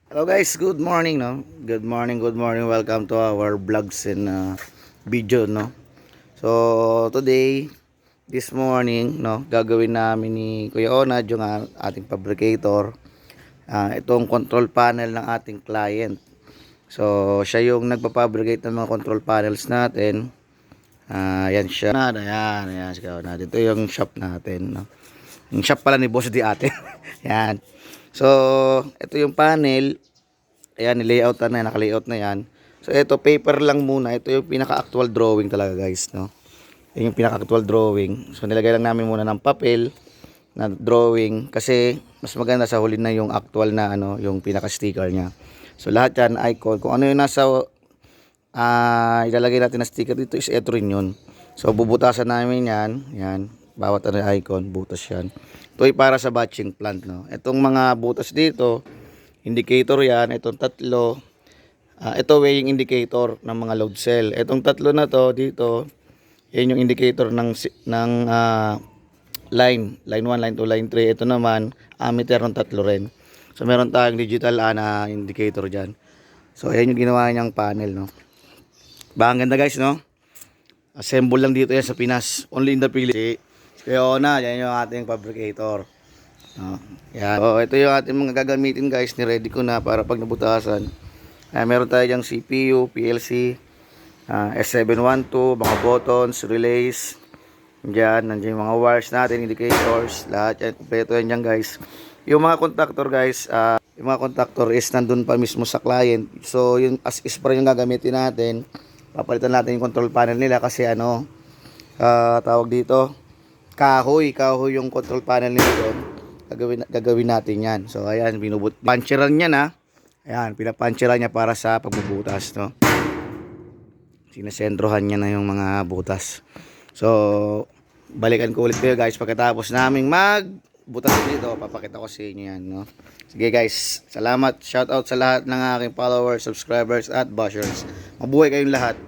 Hello guys, good morning no. Good morning. Welcome to our vlogs and video no. So today, this morning no, gagawin namin ni Kuya Onad yung ating fabricator. Itong control panel ng ating client. So siya yung nagpa-fabricate ng mga control panels natin. Yan siya. Ayan, si Kuya Onad. Ito yung shop natin no. Yung shop pala ni Boss di atin. Yan. So ito yung panel. Ayan, layout na, naka-layout na yan. So, ito, paper lang muna. Ito yung pinaka-actual drawing talaga, guys, no? Yan yung pinaka-actual drawing. So, nilagay lang namin muna ng papel na drawing kasi mas maganda sa huli na yung actual na, yung pinaka-sticker niya. So, lahat yan, icon. Kung ano yung nasa, ilalagay natin na sticker dito is ito rin yun. So, bubutasan namin yan. Yan. Bawat icon, butas yan. Ito ay para sa batching plant, no? Itong mga butas dito, indicator yan, itong tatlo. Ito weighing indicator ng mga load cell. Itong tatlo na to dito, yan yung indicator ng line 1, line 2, line 3. Ito naman ammeter ng tatlo rin. So meron tayong digital na indicator diyan. So ayan yung ginawa niyang panel no. Ba ang ganda guys no. Assemble lang dito yan sa Pinas. Only in the Philippines. Kaya na, yan yung ating fabricator. Yan. So, ito yung ating mga gagamitin guys. Ni-ready ko na para pag nabutasan. Meron tayo yung CPU, PLC, S712, mga buttons, relays. Diyan, nandiyan yung mga wires natin, indicators. Lahat yan, kompleto yan dyan guys. Yung mga contactor guys, yung mga contactor is nandun pa mismo sa client. So, yung as is pa rin yung gagamitin natin. Papalitan natin yung control panel nila kasi tawag dito, kahoy yung control panel nila doon. Gagawin natin yan. So ayan, puncheran niya na. Ayan, pinapuncheran niya para sa pagbubutas no. Sinasendrohan niya na yung mga butas. So balikan ko ulit kayo guys pagkatapos naming magbutas dito. Papakita ko sa inyo yan no. Sige guys, salamat. Shout out sa lahat ng aking followers, subscribers at bashers. Mabuhay kayong lahat.